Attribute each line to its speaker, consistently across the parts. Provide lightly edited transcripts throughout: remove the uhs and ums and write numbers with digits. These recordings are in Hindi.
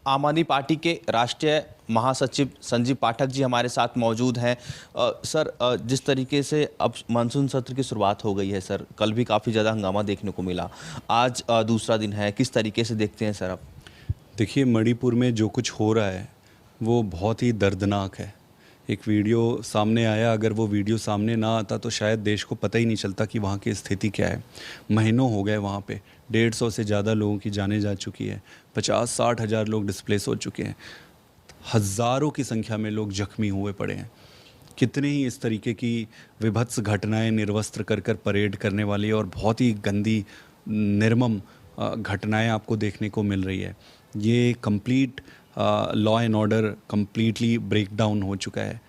Speaker 1: आम आदमी पार्टी के राष्ट्रीय महासचिव संजीव पाठक जी हमारे साथ मौजूद हैं। सर, जिस तरीके से अब मानसून सत्र की शुरुआत हो गई है सर, कल भी काफ़ी ज़्यादा हंगामा देखने को मिला, आज दूसरा दिन है, किस तरीके से देखते हैं सर आप?
Speaker 2: देखिए, मणिपुर में जो कुछ हो रहा है वो बहुत ही दर्दनाक है। एक वीडियो सामने आया, अगर वो वीडियो सामने ना आता तो शायद देश को पता ही नहीं चलता कि वहाँ की स्थिति क्या है। महीनों हो गए वहाँ पे 150 से ज़्यादा लोगों की जानें जा चुकी है, 50-60 हज़ार लोग डिस्प्लेस हो चुके हैं, हज़ारों की संख्या में लोग जख्मी हुए पड़े हैं। कितने ही इस तरीके की विभत्स घटनाएं निर्वस्त्र कर कर परेड करने वाली और बहुत ही गंदी निर्मम घटनाएं आपको देखने को मिल रही है। ये complete law and order completely break down हो चुका है।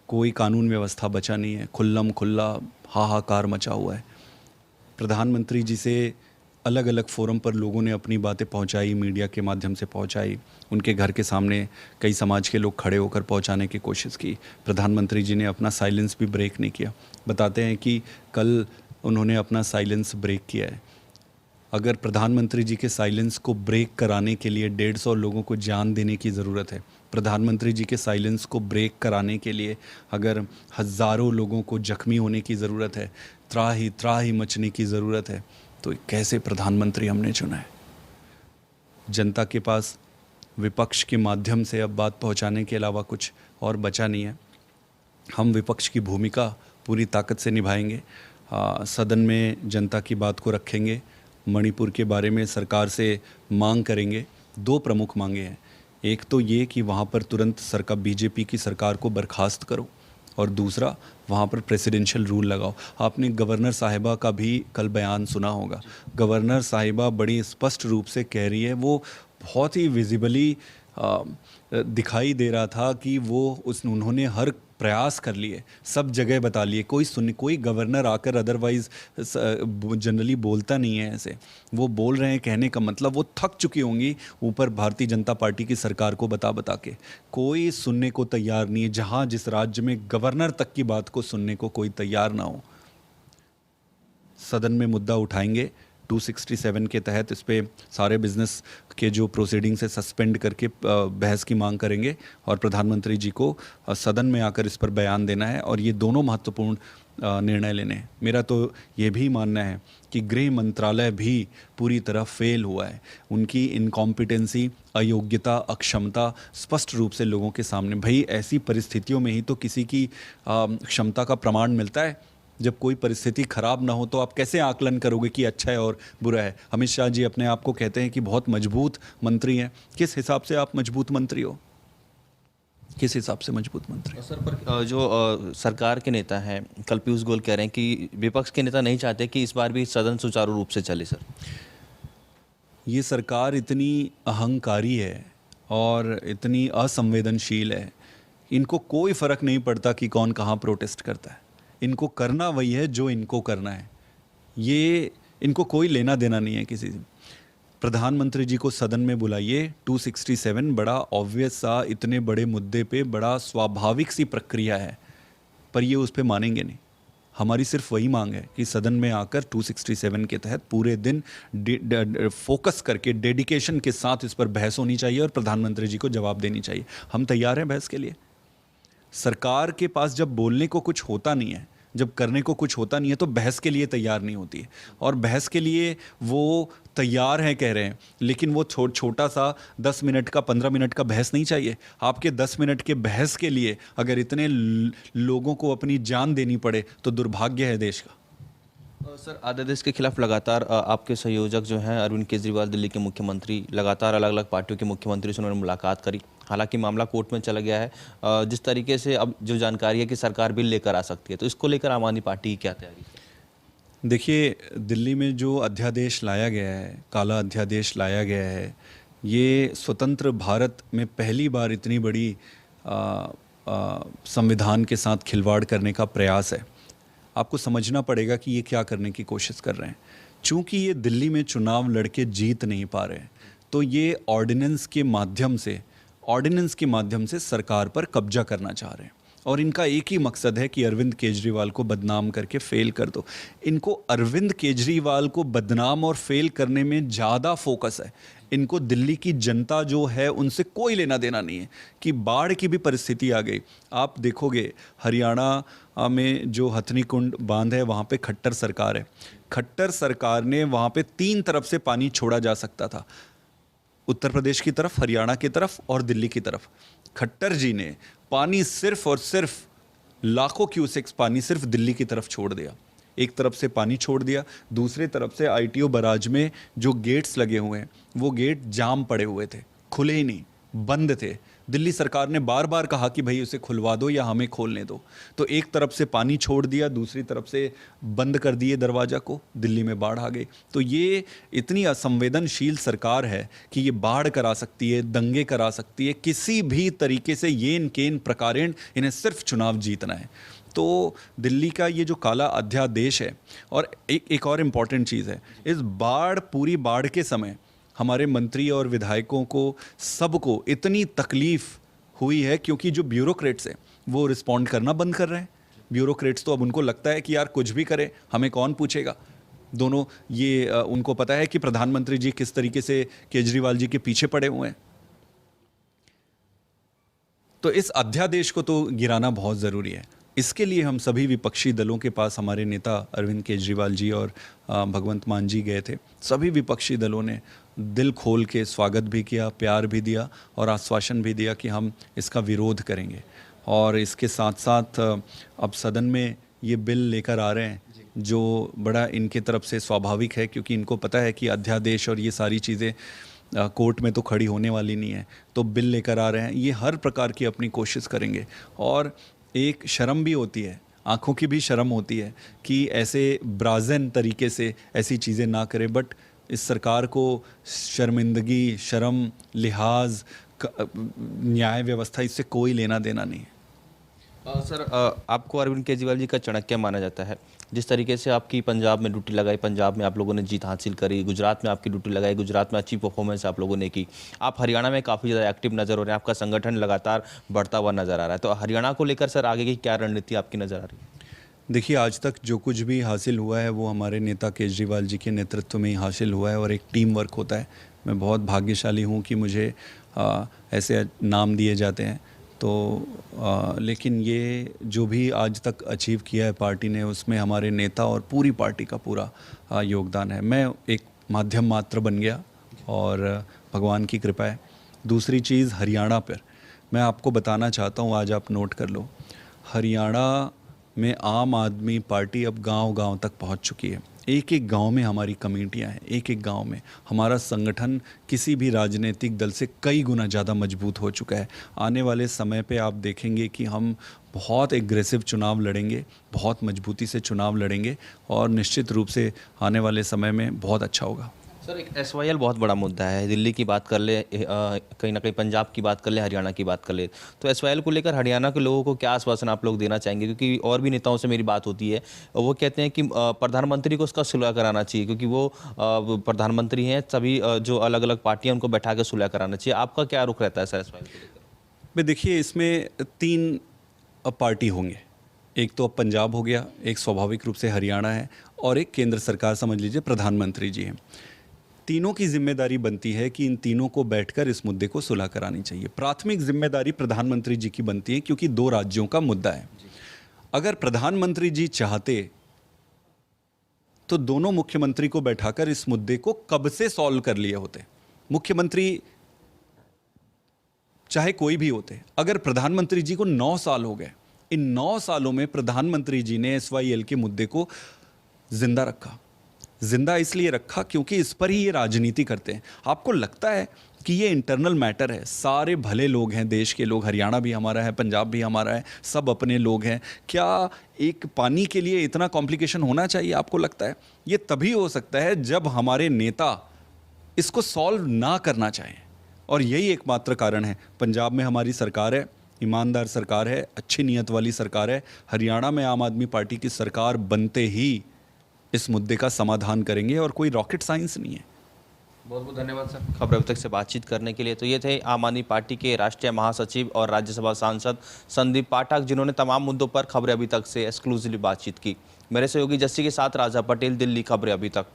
Speaker 2: कोई कानून व्यवस्था बचा नहीं है, खुल्लम खुल्ला हाहाकार मचा हुआ है। प्रधानमंत्री जी से अलग अलग फोरम पर लोगों ने अपनी बातें पहुंचाई, मीडिया के माध्यम से पहुंचाई, उनके घर के सामने कई समाज के लोग खड़े होकर पहुंचाने की कोशिश की। प्रधानमंत्री जी ने अपना साइलेंस भी ब्रेक नहीं किया। बताते हैं कि कल उन्होंने अपना साइलेंस ब्रेक किया है। अगर प्रधानमंत्री जी के साइलेंस को ब्रेक कराने के लिए 150 लोगों को जान देने की ज़रूरत है, प्रधानमंत्री जी के साइलेंस को ब्रेक कराने के लिए अगर हज़ारों लोगों को जख्मी होने की ज़रूरत है, त्राही मचने की ज़रूरत है, तो कैसे प्रधानमंत्री हमने चुना है? जनता के पास विपक्ष के माध्यम से अब बात पहुंचाने के अलावा कुछ और बचा नहीं है। हम विपक्ष की भूमिका पूरी ताकत से निभाएंगे, सदन में जनता की बात को रखेंगे, मणिपुर के बारे में सरकार से मांग करेंगे। 2 प्रमुख मांगे हैं। एक तो ये कि वहाँ पर तुरंत सरकार, बीजेपी की सरकार को बर्खास्त करो, और दूसरा वहाँ पर प्रेसिडेंशियल रूल लगाओ। आपने गवर्नर साहिबा का भी कल बयान सुना होगा। गवर्नर साहिबा बड़ी स्पष्ट रूप से कह रही है, वो बहुत ही विजिबली दिखाई दे रहा था कि उन्होंने हर प्रयास कर लिए, सब जगह बता लिए, कोई गवर्नर आकर अदरवाइज जनरली बोलता नहीं है ऐसे। वो बोल रहे हैं, कहने का मतलब वो थक चुकी होंगी ऊपर भारतीय जनता पार्टी की सरकार को बता बता के। कोई सुनने को तैयार नहीं है। जहां जिस राज्य में गवर्नर तक की बात को सुनने को कोई तैयार ना हो। सदन में मुद्दा उठाएंगे 267 के तहत, इस पे सारे बिजनेस के जो प्रोसीडिंग्स है सस्पेंड करके बहस की मांग करेंगे, और प्रधानमंत्री जी को सदन में आकर इस पर बयान देना है, और ये दोनों महत्वपूर्ण निर्णय लेने हैं। मेरा तो ये भी मानना है कि गृह मंत्रालय भी पूरी तरह फेल हुआ है। उनकी इनकॉम्पिटेंसी, अयोग्यता, अक्षमता स्पष्ट रूप से लोगों के सामने। भाई, ऐसी परिस्थितियों में ही तो किसी की क्षमता का प्रमाण मिलता है। जब कोई परिस्थिति खराब ना हो तो आप कैसे आकलन करोगे कि अच्छा है और बुरा है? अमित शाह जी अपने आप को कहते हैं कि बहुत मजबूत मंत्री हैं। किस हिसाब से आप मजबूत मंत्री हो? किस हिसाब से मजबूत मंत्री?
Speaker 1: सर, पर जो सरकार के नेता हैं, कल पीयूष गोयल कह रहे हैं कि विपक्ष के नेता नहीं चाहते कि इस बार भी सदन सुचारू रूप से चले। सर,
Speaker 2: ये सरकार इतनी अहंकारी है और इतनी असंवेदनशील है, इनको कोई फर्क नहीं पड़ता कि कौन कहाँ प्रोटेस्ट करता है। इनको करना वही है जो इनको करना है। ये इनको कोई लेना देना नहीं है किसी से। प्रधानमंत्री जी को सदन में बुलाइए। 267 बड़ा ऑब्वियस सा, इतने बड़े मुद्दे पे बड़ा स्वाभाविक सी प्रक्रिया है, पर ये उस पर मानेंगे नहीं। हमारी सिर्फ वही मांग है कि सदन में आकर 267 के तहत पूरे दिन फोकस करके, डेडिकेशन के साथ इस पर बहस होनी चाहिए और प्रधानमंत्री जी को जवाब देनी चाहिए। हम तैयार हैं बहस के लिए। सरकार के पास जब बोलने को कुछ होता नहीं है, जब करने को कुछ होता नहीं है, तो बहस के लिए तैयार नहीं होती है। और बहस के लिए वो तैयार हैं कह रहे हैं, लेकिन वो छोटा सा 10 मिनट का, 15 मिनट का बहस नहीं चाहिए। आपके 10 मिनट के बहस के लिए अगर इतने लोगों को अपनी जान देनी पड़े तो दुर्भाग्य है देश का।
Speaker 1: सर, अध्यादेश के खिलाफ लगातार आपके संयोजक जो हैं अरविंद केजरीवाल, दिल्ली के मुख्यमंत्री, लगातार अलग अलग पार्टियों के मुख्यमंत्री से उन्होंने मुलाकात करी। हालांकि मामला कोर्ट में चला गया है। जिस तरीके से अब जो जानकारी है कि सरकार बिल लेकर आ सकती है, तो इसको लेकर आम आदमी पार्टी की क्या तैयारी है?
Speaker 2: देखिए, दिल्ली में जो अध्यादेश लाया गया है, काला अध्यादेश लाया गया है, ये स्वतंत्र भारत में पहली बार इतनी बड़ी संविधान के साथ खिलवाड़ करने का प्रयास है। आपको समझना पड़ेगा कि ये क्या करने की कोशिश कर रहे हैं। चूंकि ये दिल्ली में चुनाव लड़के जीत नहीं पा रहे हैं, तो ये ऑर्डिनेंस के माध्यम से सरकार पर कब्जा करना चाह रहे हैं। और इनका एक ही मकसद है कि अरविंद केजरीवाल को बदनाम करके फेल कर दो। इनको अरविंद केजरीवाल को बदनाम और फेल करने में ज़्यादा फोकस है। इनको दिल्ली की जनता जो है उनसे कोई लेना देना नहीं है कि बाढ़ की भी परिस्थिति आ गई। आप देखोगे हरियाणा में जो हथनी कुंड बांध है वहाँ पे खट्टर सरकार है। खट्टर सरकार ने वहाँ पे 3 तरफ से पानी छोड़ा जा सकता था, उत्तर प्रदेश की तरफ, हरियाणा की तरफ और दिल्ली की तरफ। खट्टर जी ने पानी सिर्फ और सिर्फ लाखों क्यूसेक्स पानी सिर्फ दिल्ली की तरफ छोड़ दिया। एक तरफ से पानी छोड़ दिया, दूसरी तरफ से आईटीओ बराज में जो गेट्स लगे हुए हैं वो गेट जाम पड़े हुए थे, खुले ही नहीं, बंद थे। दिल्ली सरकार ने बार बार कहा कि भाई उसे खुलवा दो या हमें खोलने दो, तो एक तरफ से पानी छोड़ दिया, दूसरी तरफ से बंद कर दिए दरवाजा को, दिल्ली में बाढ़ आ गई। तो ये इतनी असंवेदनशील सरकार है कि ये बाढ़ करा सकती है, दंगे करा सकती है, किसी भी तरीके से येन केन प्रकारेण इन्हें सिर्फ चुनाव जीतना है। तो दिल्ली का ये जो काला अध्यादेश है, और एक और इम्पॉर्टेंट चीज़ है, इस पूरी बाढ़ के समय हमारे मंत्री और विधायकों को सबको इतनी तकलीफ हुई है क्योंकि जो ब्यूरोक्रेट्स हैं वो रिस्पॉन्ड करना बंद कर रहे हैं। ब्यूरोक्रेट्स तो अब उनको लगता है कि यार कुछ भी करे हमें कौन पूछेगा। दोनों ये उनको पता है कि प्रधानमंत्री जी किस तरीके से केजरीवाल जी के पीछे पड़े हुए हैं। तो इस अध्यादेश को तो गिराना बहुत ज़रूरी है। इसके लिए हम सभी विपक्षी दलों के पास हमारे नेता अरविंद केजरीवाल जी और भगवंत मान जी गए थे। सभी विपक्षी दलों ने दिल खोल के स्वागत भी किया, प्यार भी दिया और आश्वासन भी दिया कि हम इसका विरोध करेंगे। और इसके साथ साथ अब सदन में ये बिल लेकर आ रहे हैं जो बड़ा इनके तरफ से स्वाभाविक है, क्योंकि इनको पता है कि अध्यादेश और ये सारी चीज़ें कोर्ट में तो खड़ी होने वाली नहीं है। तो बिल लेकर आ रहे हैं, ये हर प्रकार की अपनी कोशिश करेंगे। और एक शर्म भी होती है, आँखों की भी शर्म होती है कि ऐसे ब्राज़न तरीके से ऐसी चीज़ें ना करें, बट इस सरकार को शर्मिंदगी, शर्म, लिहाज, न्याय व्यवस्था इससे कोई लेना देना नहीं है।
Speaker 1: सर, आपको अरविंद केजरीवाल जी का चाणक्य माना जाता है। जिस तरीके से आपकी पंजाब में ड्यूटी लगाई, पंजाब में आप लोगों ने जीत हासिल करी, गुजरात में आपकी ड्यूटी लगाई, गुजरात में अच्छी परफॉर्मेंस आप लोगों ने की, आप हरियाणा में काफ़ी ज़्यादा एक्टिव नज़र हो रहे हैं, आपका संगठन लगातार बढ़ता हुआ नज़र आ रहा है। तो हरियाणा को लेकर सर आगे की क्या रणनीति आपकी नज़र आ रही है?
Speaker 2: देखिए, आज तक जो कुछ भी हासिल हुआ है वो हमारे नेता केजरीवाल जी के नेतृत्व में ही हासिल हुआ है और एक टीम वर्क होता है। मैं बहुत भाग्यशाली हूँ कि मुझे ऐसे नाम दिए जाते हैं। तो लेकिन ये जो भी आज तक अचीव किया है पार्टी ने, उसमें हमारे नेता और पूरी पार्टी का पूरा योगदान है। मैं एक माध्यम मात्र बन गया और भगवान की कृपा है। दूसरी चीज़, हरियाणा पर मैं आपको बताना चाहता हूँ, आज आप नोट कर लो, हरियाणा में आम आदमी पार्टी अब गांव-गांव तक पहुंच चुकी है। एक एक गांव में हमारी कमेटियां हैं, एक एक गांव में हमारा संगठन किसी भी राजनीतिक दल से कई गुना ज़्यादा मजबूत हो चुका है। आने वाले समय पे आप देखेंगे कि हम बहुत एग्रेसिव चुनाव लड़ेंगे, बहुत मजबूती से चुनाव लड़ेंगे और निश्चित रूप से आने वाले समय में बहुत अच्छा होगा।
Speaker 1: सर, एक एसवाईएल बहुत बड़ा मुद्दा है। दिल्ली की बात कर ले, कहीं ना कहीं पंजाब की बात कर ले, हरियाणा की बात कर ले, तो एसवाईएल को लेकर हरियाणा के लोगों को क्या आश्वासन आप लोग देना चाहेंगे? क्योंकि और भी नेताओं से मेरी बात होती है, वो कहते हैं कि प्रधानमंत्री को उसका सुलह कराना चाहिए, क्योंकि वो प्रधानमंत्री हैं, सभी जो अलग अलग पार्टियां उनको बैठा कर सुलह कराना चाहिए। आपका क्या रुख रहता है सर एसवाईएल को लेकर?
Speaker 2: भाई देखिए, इसमें 3 पार्टी होंगे। एक तो अब पंजाब हो गया, एक स्वाभाविक रूप से हरियाणा है और एक केंद्र सरकार, समझ लीजिए प्रधानमंत्री जी हैं। तीनों की जिम्मेदारी बनती है कि इन तीनों को बैठकर इस मुद्दे को सुलह करानी चाहिए। प्राथमिक जिम्मेदारी प्रधानमंत्री जी की बनती है क्योंकि 2 राज्यों का मुद्दा है। अगर प्रधानमंत्री जी चाहते तो दोनों मुख्यमंत्री को बैठाकर इस मुद्दे को कब से सॉल्व कर लिए होते। मुख्यमंत्री चाहे कोई भी होते, अगर प्रधानमंत्री जी को 9 साल हो गए, इन 9 सालों में प्रधानमंत्री जी ने एसवाईएल के मुद्दे को जिंदा रखा। जिंदा इसलिए रखा क्योंकि इस पर ही ये राजनीति करते हैं। आपको लगता है कि ये इंटरनल मैटर है, सारे भले लोग हैं, देश के लोग, हरियाणा भी हमारा है, पंजाब भी हमारा है, सब अपने लोग हैं। क्या एक पानी के लिए इतना कॉम्प्लिकेशन होना चाहिए? आपको लगता है ये तभी हो सकता है जब हमारे नेता इसको सॉल्व ना करना चाहें, और यही एकमात्र कारण है। पंजाब में हमारी सरकार है, ईमानदार सरकार है, अच्छी नीयत वाली सरकार है। हरियाणा में आम आदमी पार्टी की सरकार बनते ही इस मुद्दे का समाधान करेंगे और कोई रॉकेट साइंस नहीं है।
Speaker 1: बहुत बहुत धन्यवाद सर खबर अभी तक से बातचीत करने के लिए। तो ये थे आम आदमी पार्टी के राष्ट्रीय महासचिव और राज्यसभा सांसद संदीप पाठक, जिन्होंने तमाम मुद्दों पर खबरें अभी तक से एक्सक्लूसिवली बातचीत की। मेरे सहयोगी जस्सी के साथ राजा पटेल, दिल्ली खबरें अभी तक।